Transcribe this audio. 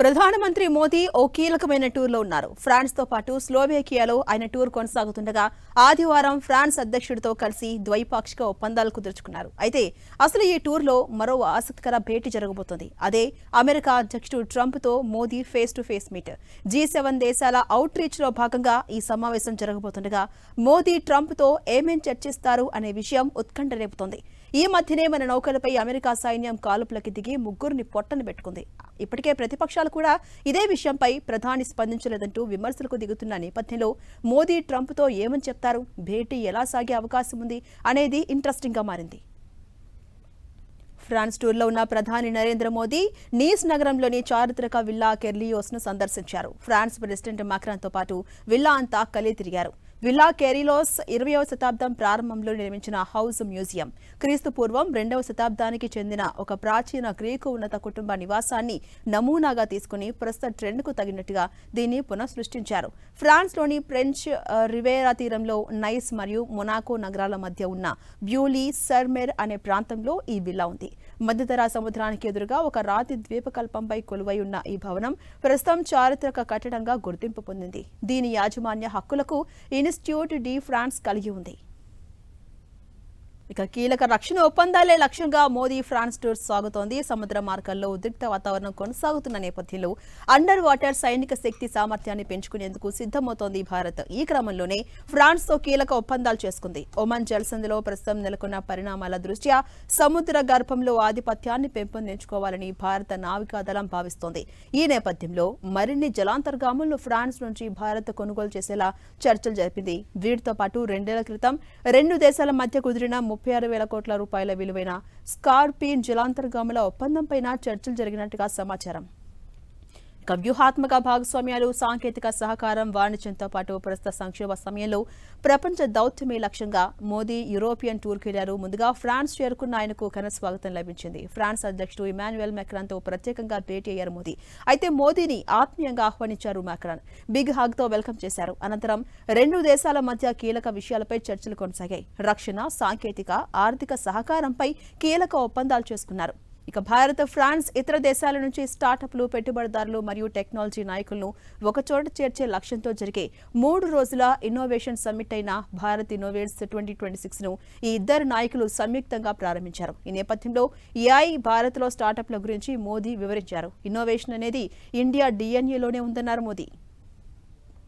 ప్రధానమంత్రి మోదీ ఓ కీలకమైన టూర్లో ఉన్నారు. ఫ్రాన్స్ తో పాటు స్లోవేకియాలో ఆయన టూర్ కొనసాగుతుండగా ఆదివారం ఫ్రాన్స్ అధ్యక్షుడితో కలిసి ద్వైపాక్షిక ఒప్పందాలు కుదుర్చుకున్నారు. అయితే అసలు ఈ టూర్లో మరో ఆసక్తికర భేటీ జరగబోతోంది. అదే అమెరికా అధ్యక్షుడు ట్రంప్ తో Modi face to face meet. G7 దేశాల అవుట్ రీచ్ లో భాగంగా ఈ సమావేశం జరగబోతుండగా మోదీ ట్రంప్ తో ఏమేం చర్చిస్తారు అనే విషయం ఉత్కంఠ రేపుతోంది. ఈ మధ్యనే మన నౌకలపై అమెరికా సైన్యం కాల్పులకి దిగి ముగ్గురిని పొట్టన పెట్టుకుంది. ఇప్పటికే ప్రతిపక్షాలు కూడా ఇదే విషయంపై ప్రధాని స్పందించలేదంటూ విమర్శలకు దిగుతున్న నేపథ్యంలో మోదీ ట్రంప్ తో ఏమని చెప్తారు, భేటీ ఎలా సాగే అవకాశం ఉంది అనేది ఇంట్రెస్టింగ్ గా మారింది. ఫ్రాన్స్ టూర్లో ఉన్న ప్రధాని నరేంద్ర మోదీ నీస్ నగరంలోని చారిత్రక విల్లా కెర్లియోస్ ను సందర్శించారు. ఫ్రాన్స్ ప్రెసిడెంట్ మాక్రాన్ తో పాటు విల్లా అంతా కలిసి తిరిగారు. విల్లా కెరిలోస్ 20వ శతాబ్దం ప్రారంభంలో నిర్మించిన హౌస్ మ్యూజియం. క్రీస్తు పూర్వం 2వ శతాబ్దానికి చెందిన ఒక ప్రాచీన గ్రీకు ఉన్నత కుటుంబ నివాసాన్ని నమూనాగా తీసుకుని ప్రస్తుత ట్రెండ్ కు తగినట్టుగా దీన్ని పునఃసృష్టించారు. ఫ్రాన్స్ లోని ఫ్రెంచ్ రివేరా తీరంలో నైస్ మరియు మొనాకో నగరాల మధ్య ఉన్న బ్యూలీ సర్మెర్ అనే ప్రాంతంలో ఈ విల్లా ఉంది. మధ్యధరా సముద్రానికి ఎదురుగా ఒక రాతి ద్వీపకల్పంపై కొలువై ఉన్న ఈ భవనం ప్రస్తుతం చారిత్రక కట్టడంగా గుర్తింపు పొందింది. దీని యాజమాన్య హక్కులకు ఇన్స్టిట్యూట్ డి ఫ్రాన్స్ కలిగి ఉంది. ఇక కీలక రక్షణ ఒప్పందాలే లక్ష్యంగా మోదీ ఫ్రాన్స్ టూర్ సాగుతోంది. సముద్ర మార్గాల్లో ఉద్రిక్త వాతావరణం కొనసాగుతున్న నేపథ్యంలో అండర్ వాటర్ సైనిక శక్తి సామర్థ్యాన్ని పెంచుకునేందుకు సిద్ధమవుతోంది భారత్. ఈ క్రమంలోనే ఫ్రాన్స్ తో కీలక ఒప్పందాలు చేసుకుంది. ఒమన్ జలసంధిలో ప్రస్తుతం నెలకొన్న పరిణామాల దృష్ట్యా సముద్ర గర్భంలో ఆధిపత్యాన్ని పెంపొందించుకోవాలని భారత నావికాదళం భావిస్తోంది. ఈ నేపథ్యంలో మరిన్ని జలాంతర్గాములను ఫ్రాన్స్ నుంచి భారత్ కొనుగోలు చేసేలా చర్చలు జరిపింది. వీటితో పాటు 2 ఏళ్ల క్రితం 2 దేశాల మధ్య కుదిరిన 36,000 కోట్ల రూపాయల విలువైన స్కార్పియన్ జలాంతర్గాముల ఒప్పందంపైన చర్చలు జరిగినట్టుగా సమాచారం. ఇక వ్యూహాత్మక భాగస్వామ్యాలు, సాంకేతిక సహకారం, వాణిజ్యంతో పాటు ప్రస్తుత సంక్షోభ సమయంలో ప్రపంచ దౌత్యమే లక్ష్యంగా మోదీ యూరోపియన్ టూర్కి వెళ్లారు. ముందుగా ఫ్రాన్స్ చేరుకున్న ఆయనకు ఘన స్వాగతం లభించింది. ఫ్రాన్స్ అధ్యక్షుడు ఇమాన్యుయల్ మాక్రాన్ తో ప్రత్యేకంగా భేటీ అయ్యారు మోదీ. అయితే మోదీని ఆత్మీయంగా ఆహ్వానించారు మాక్రాన్. బిగ్ హాగ్ తో వెల్కమ్ చేశారు. అనంతరం 2 దేశాల మధ్య కీలక విషయాలపై చర్చలు కొనసాగాయి. రక్షణ, సాంకేతిక, ఆర్థిక సహకారంపై కీలక ఒప్పందాలు చేసుకున్నారు. ఇక భారత్, ఫ్రాన్స్, ఇతర దేశాల నుంచి స్టార్టప్లు, పెట్టుబడిదారులు మరియు టెక్నాలజీ నాయకులను ఒకచోట చేర్చే లక్ష్యంతో జరిగే 3 రోజుల ఇన్నోవేషన్ సమ్మిట్ అయిన భారత్ ఇన్నోవేట్స్ 2026 ను ఈ ఇద్దరు నాయకులు సంయుక్తంగా ప్రారంభించారు. ఈ నేపథ్యంలో AI భారత్లో స్టార్టప్ల గురించి మోదీ వివరించారు. ఇన్నోవేషన్ అనేది ఇండియా DNAలోనే ఉందన్నారు మోదీ.